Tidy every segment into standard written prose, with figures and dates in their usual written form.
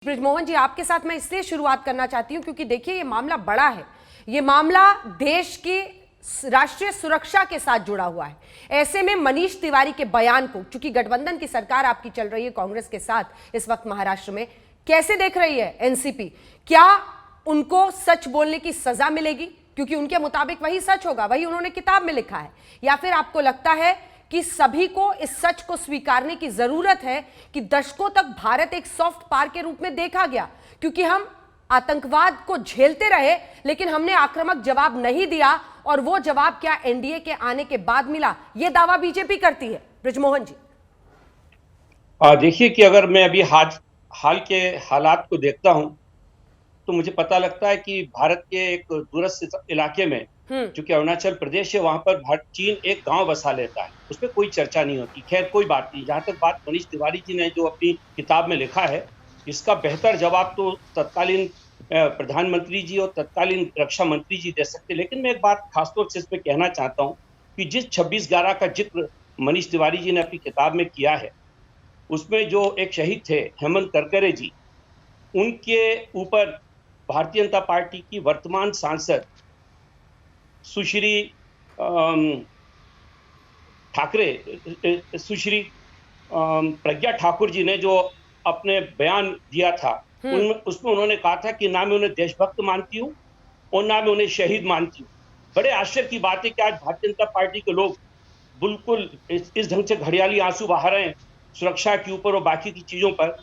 बृजमोहन जी, आपके साथ मैं इसलिए शुरुआत करना चाहती हूं क्योंकि देखिए ये मामला बड़ा है। ये मामला देश की राष्ट्रीय सुरक्षा के साथ जुड़ा हुआ है। ऐसे में मनीष तिवारी के बयान को, चूंकि गठबंधन की सरकार आपकी चल रही है कांग्रेस के साथ इस वक्त महाराष्ट्र में, कैसे देख रही है एनसीपी? क्या उनको सच बोलने की सजा मिलेगी क्योंकि उनके मुताबिक वही सच होगा, वही उन्होंने किताब में लिखा है, या फिर आपको लगता है कि सभी को इस सच को स्वीकारने की जरूरत है कि दशकों तक भारत एक सॉफ्ट पावर के रूप में देखा गया क्योंकि हम आतंकवाद को झेलते रहे लेकिन हमने आक्रामक जवाब नहीं दिया, और वो जवाब क्या एनडीए के आने के बाद मिला? ये दावा बीजेपी करती है। बृजमोहन जी, देखिए कि अगर मैं अभी हाल के हालात को देखता हूं तो मुझे पता लगता है कि भारत के एक दूरस्थ इलाके में, जो कि अरुणाचल प्रदेश है, वहां पर चीन एक गांव बसा लेता है। उस पर कोई चर्चा नहीं होती। खैर कोई बात नहीं। जहां तक बात मनीष तिवारी जी ने जो अपनी किताब में लिखा है, इसका बेहतर जवाब तो तत्कालीन प्रधानमंत्री जी और तत्कालीन रक्षा मंत्री जी दे सकते। लेकिन मैं एक बात खासतौर से इसमें कहना चाहता हूं कि जिस 26/11 का जिक्र मनीष तिवारी जी ने अपनी किताब में किया है, उसमें जो एक शहीद थे हेमंत करकरे जी, उनके ऊपर भारतीय जनता पार्टी की वर्तमान सांसद सुश्री प्रज्ञा ठाकुर जी ने जो अपने बयान दिया था, उसमें उन्होंने कहा था कि ना मैं उन्हें देशभक्त मानती हूँ और ना मैं उन्हें शहीद मानती हूँ। बड़े आश्चर्य की बात है कि आज भारतीय जनता पार्टी के लोग बिल्कुल इस ढंग से घड़ियाली आंसू बहा रहे हैं सुरक्षा के ऊपर और बाकी की चीजों पर।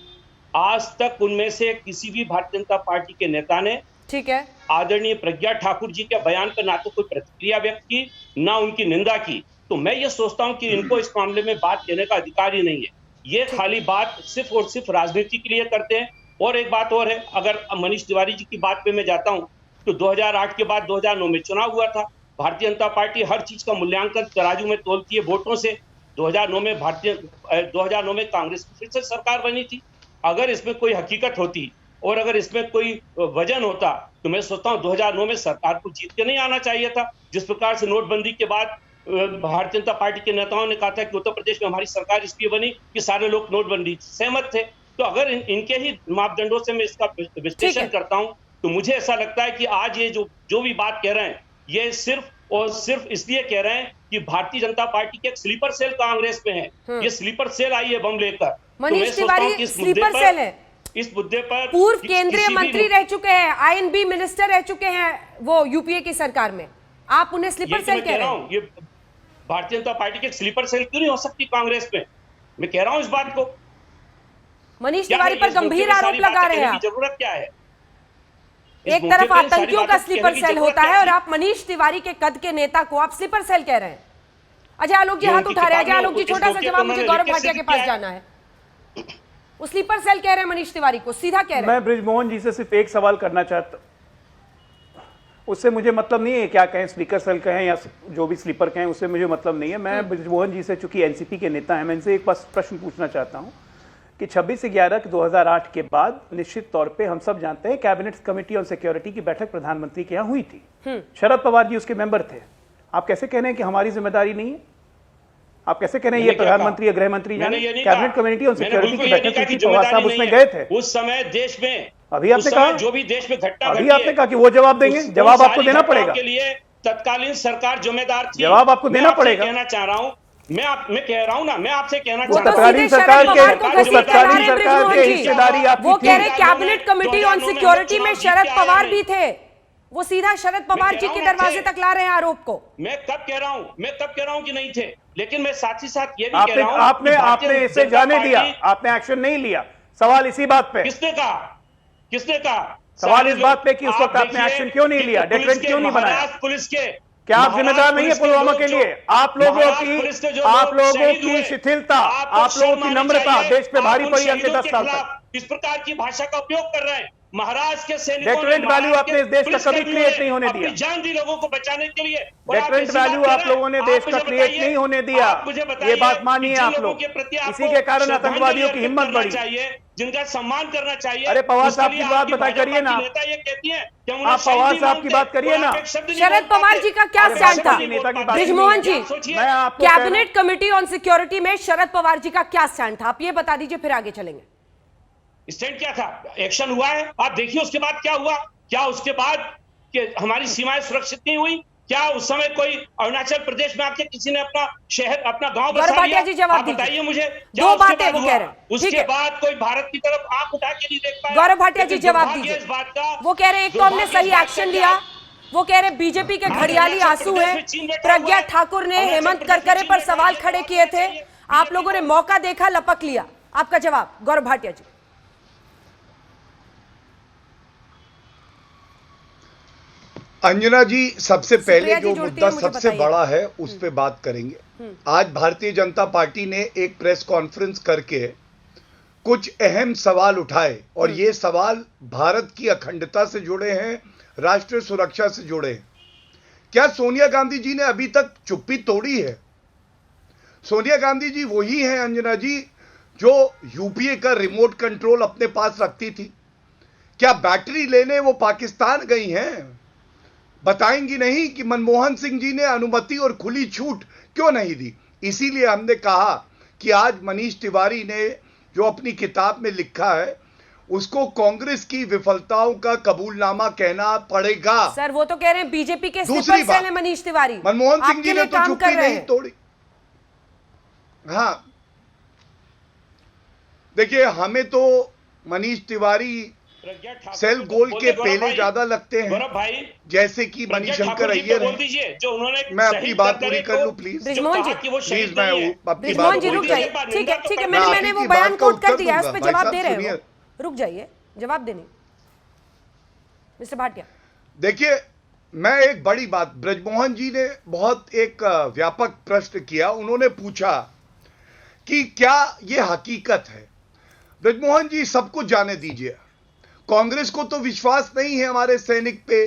आज तक उनमें से किसी भी भारतीय जनता पार्टी के नेता ने, ठीक है, आदरणीय प्रज्ञा ठाकुर जी के बयान पर ना तो कोई प्रतिक्रिया व्यक्त की, ना उनकी निंदा की। तो मैं ये सोचता हूं कि इनको इस मामले में बात कहने का अधिकार ही नहीं है। ये खाली बात सिर्फ और सिर्फ राजनीति के लिए करते हैं। और एक बात और है, अगर मनीष तिवारी जी की बात पे मैं जाता हूं तो 2008 के बाद 2009 में चुनाव हुआ था। भारतीय जनता पार्टी हर चीज का मूल्यांकन तराजू में तोलती है वोटों से। 2009 में कांग्रेस की फिर से सरकार बनी थी। अगर इसमें कोई हकीकत होती और अगर इसमें कोई वजन होता तो मैं सोचता हूं 2009 में सरकार को जीत के नहीं आना चाहिए था। जिस प्रकार से नोटबंदी के बाद भारतीय जनता पार्टी के नेताओं ने कहा था कि उत्तर प्रदेश में हमारी सरकार इसलिए बनी कि सारे लोग नोटबंदी सहमत थे। तो अगर इनके ही मापदंडों से मैं इसका विश्लेषण करता हूं तो मुझे ऐसा लगता है कि आज ये जो भी बात कह रहे हैं, ये सिर्फ और सिर्फ इसलिए कह रहे हैं कि भारतीय जनता पार्टी के एक स्लीपर सेल कांग्रेस में है। ये स्लीपर सेल आई है बम लेकर। मनीष तिवारी स्लीपर सेल है। इस मुद्दे पर पूर्व केंद्रीय मंत्री रह चुके हैं, आईएनबी मिनिस्टर रह चुके हैं वो यूपीए की सरकार में, आप उन्हें स्लीपर सेल कह रहे हैं? ये भारतीय जनता पार्टी के स्लीपर सेल क्यों नहीं हो सकती कांग्रेस में? मैं कह रहा हूं इस बात को। मनीष तिवारी पर गंभीर आरोप लगा रहे हैं। जरूरत क्या है? एक तरफ आतंकियों का स्लीपर सेल होता है और आप मनीष तिवारी के कद के नेता को आप स्लीपर सेल कह रहे हैं। अजय आलोक जी हाथ उठा रहे हैं। अजय आलोक जी, छोटा सा जवाब, मुझे गौरव भाटिया के पास जाना है। वो स्लीपर सेल कह रहे हैं मनीष तिवारी को, सीधा कह रहे हैं। मैं बृजमोहन जी से सिर्फ एक सवाल करना चाहता, उससे मुझे मतलब नहीं है क्या कहें, स्लीपर सेल कहें या जो भी स्लीपर कहें, उससे मुझे मतलब नहीं है। मैं बृजमोहन जी से, चूंकि एनसीपी के नेता हैं, मैं इनसे एक प्रश्न पूछना चाहता हूं कि 26/11/2008 के बाद निश्चित तौर पे हम सब जानते हैं कैबिनेट कमेटी ऑन सिक्योरिटी की बैठक प्रधानमंत्री के यहाँ हुई थी। शरद पवार जी उसके मेंबर थे। आप कैसे कह रहे हैं कि हमारी जिम्मेदारी नहीं है? आप कैसे कह रहे हैं ये प्रधानमंत्री या गृह मंत्री जाने? कैबिनेट कमेटी ऑन सिक्योरिटी की बैठक हुई थी, पवार साहब उसमें गए थे उस समय देश में। अभी आपने कहा जो भी देश में घटना, अभी आपने कहा कि वो जवाब देंगे। जवाब आपको देना पड़ेगा। के लिए तत्कालीन सरकार जिम्मेदार थी। जवाब आपको देना पड़ेगा। कहना चाह रहा हूँ मैं कह रहा हूं ना, मैं आपसे कहना वो चाहता हूं तत्कालीन सरकार के हिस्सेदारी आपकी वो कह रहे थी। कैबिनेट कमेटी ऑन सिक्योरिटी में शरद पवार भी थे। वो सीधा शरद पवार जी के दरवाजे तक ला रहे हैं आरोप को। मैं कब कह रहा हूं कि नहीं थे, लेकिन मैं साथ ही साथ ये भी कह रहा हूं आपने इसे जाने दिया, आपने एक्शन नहीं लिया। सवाल इसी बात पे, किसने कहा सवाल इस बात पे कि उस वक्त आपने एक्शन क्यों नहीं लिया, डेटरेंट क्यों नहीं बनाया? पुलिस के क्या आप जिम्मेदार नहीं है पुलवामा के लिए? आप लोगों की शिथिलता, आप लोगों की नम्रता देश पे भारी पड़ी अगले 10 साल तक। इस प्रकार की भाषा का उपयोग कर रहे हैं। महाराष्ट्र के सैनिकों ने डेटरेंट वैल्यू आपने इस देश का कभी क्रिएट नहीं होने दिया। जान दी लोगों को बचाने के लिए। डेटरेंट वैल्यू आप लोगों ने देश का क्रिएट नहीं होने दिया। ये बात मानिए आप लोग। इसी के कारण आतंकवादियों की हिम्मत बढ़ी, जिनका सम्मान करना चाहिए। अरे पवार साहब की बात बता करिए ना, ये कहती है आप पवार साहब की बात करिए ना। शरद पवार जी का क्या स्टैंड था? बृजमोहन जी, कैबिनेट कमेटी ऑन सिक्योरिटी में शरद पवार जी का क्या स्टैंड था? आप ये बता दीजिए, फिर आगे चलेंगे। स्टैंड क्या था? एक्शन हुआ है, आप देखिए उसके बाद क्या हुआ। क्या उसके बाद कि हमारी सीमाएं सुरक्षित नहीं हुई? क्या उस समय कोई अरुणाचल प्रदेश में आके किसी ने अपना शहर, अपना गांव गौरव बसा भाटिया लिया? जी, जवाब आप दीजिए। बताइए मुझे, क्या दो उसके बातें बाद वो हुआ? कह रहे हैं। ठीक उसके है। बाद कोई भारत की तरफ आंख उठा के नहीं देख पाया। गौरव भाटिया जी, लेकिन जवाब दुर्भाग्य दीजिए। इस बात का, वो कह रहे हैं एक तो हमने दुर्भाग्य सही इस बात एक्शन का लिया, कि वो कह रहे हैं बीजेपी के आज घड़ियाली अरुणाचल आंसू प्रदेश हैं। में चीन बैठा हुआ प्रज्ञा है। ठाकुर ने अरुणाचल हेमंत प्रदेश में करकरे चीन पर बैठा सवाल है। खड़े किए थे, आप लोगों ने मौका देखा, लपक लिया। आपका जवाब गौरव भाटिया जी। अंजना जी, सबसे पहले सुप्रिया जी जो जुड़ती मुद्दा हैं, मुझे सबसे बताइएगा। बड़ा है उस पे बात करेंगे। आज भारतीय जनता पार्टी ने एक प्रेस कॉन्फ्रेंस करके कुछ अहम सवाल उठाए और ये सवाल भारत की अखंडता से जुड़े हैं, राष्ट्रीय सुरक्षा से जुड़े हैं। क्या सोनिया गांधी जी ने अभी तक चुप्पी तोड़ी है? सोनिया गांधी जी वही हैं अंजना जी जो यूपीए का रिमोट कंट्रोल अपने पास रखती थी। क्या बैटरी लेने वो पाकिस्तान गई हैं? बताएंगी नहीं कि मनमोहन सिंह जी ने अनुमति और खुली छूट क्यों नहीं दी। इसीलिए हमने कहा कि आज मनीष तिवारी ने जो अपनी किताब में लिखा है उसको कांग्रेस की विफलताओं का कबूलनामा कहना पड़ेगा। सर वो तो कह रहे हैं बीजेपी के दूसरी स्लीपर बात, सेल हैं मनीष तिवारी, मनमोहन सिंह आपके जी ने लिए तो काम चुप्पी कर रहे नहीं हैं। तोड़ी। हाँ, देखिए हमें तो मनीष तिवारी प्रज्ञा ठाकुर सेल को तो गोल बोल के दे, गौरव पेले भाई। ज्यादा लगते हैं, गौरव भाई, जैसे कि प्रज्ञा मणिशंकर ठाकुर जी अय्यर को बोल हैं। दीजिए जो उन्होंने मैं अपनी शहीद बात कर पूरी कर लूं प्लीज। जो ब्रिजमोहन कहा जी, कि वो प्लीज शहीद मैं नहीं है। अपनी ब्रिजमोहन बात जी पूरी रुक कर जाइए। लूं। ठीक है, ठीक है, मैं मैंने आपकी वो बात बयान का कोट कर उत्तर दिया है, उस दूंगा। पर भाई जवाब साहब दे रहे सुनिए। हो। रुक जाइए, जवाब देने मिस्टर भाटिया। देखिए, मैं एक बड़ी बात, ब्रजमोहन जी ने बहुत एक व्यापक प्रश्न किया। उन्होंने पूछा कि क्या यह हकीकत है। ब्रजमोहन जी, सब कुछ जाने दीजिए, कांग्रेस को तो विश्वास नहीं है हमारे सैनिक पे,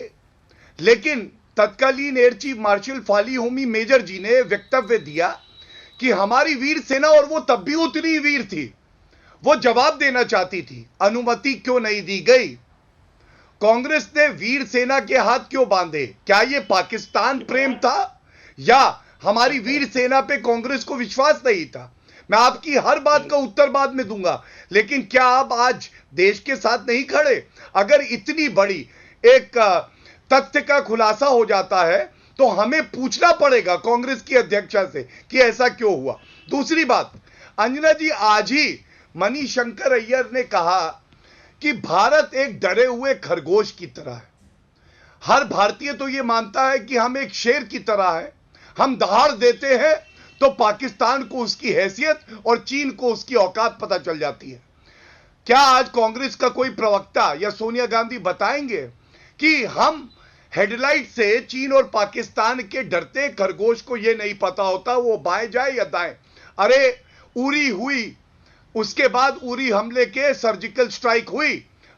लेकिन तत्कालीन air chief marshal Fali Homi Major ji ने वक्तव्य दिया कि हमारी वीर सेना, और वो तब भी उतनी वीर थी, वो जवाब देना चाहती थी, अनुमति क्यों नहीं दी गई? कांग्रेस ने वीर सेना के हाथ क्यों बांधे? क्या ये पाकिस्तान प्रेम था या हमारी वीर सेना पे कांग्रेस को विश्वास नहीं था? मैं आपकी हर बात का उत्तर बाद में दूंगा, लेकिन क्या आप आज देश के साथ नहीं खड़े? अगर इतनी बड़ी एक तथ्य का खुलासा हो जाता है तो हमें पूछना पड़ेगा कांग्रेस की अध्यक्षा से कि ऐसा क्यों हुआ। दूसरी बात, अंजना जी, आज ही मणिशंकर अय्यर ने कहा कि भारत एक डरे हुए खरगोश की तरह है। हर भारतीय तो यह मानता है कि हम एक शेर की तरह हैं, हम दहाड़ देते हैं तो पाकिस्तान को उसकी हैसियत और चीन को उसकी औकात पता चल जाती है। क्या आज कांग्रेस का कोई प्रवक्ता या सोनिया गांधी बताएंगे कि हम हेडलाइट से चीन और पाकिस्तान के डरते खरगोश को यह नहीं पता होता वो बाएं जाए या दाएं? अरे उरी हुई, उसके बाद उरी हमले के सर्जिकल स्ट्राइक हुई,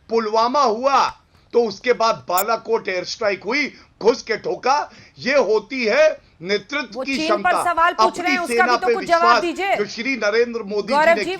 पुलवामा हुआ, तो उसके बाद बालाकोट एयर स्ट्राइक हुई, घुस के ठोका। ये होती है नेतृत्व वो की चीन पर क्षमता, सवाल पूछ रहे हैं, अपनी उसका भी सेना तो पे कुछ जवाब विश्वास, दीजिए। जो श्री नरेंद्र मोदी जी गौरव ने जी, किया।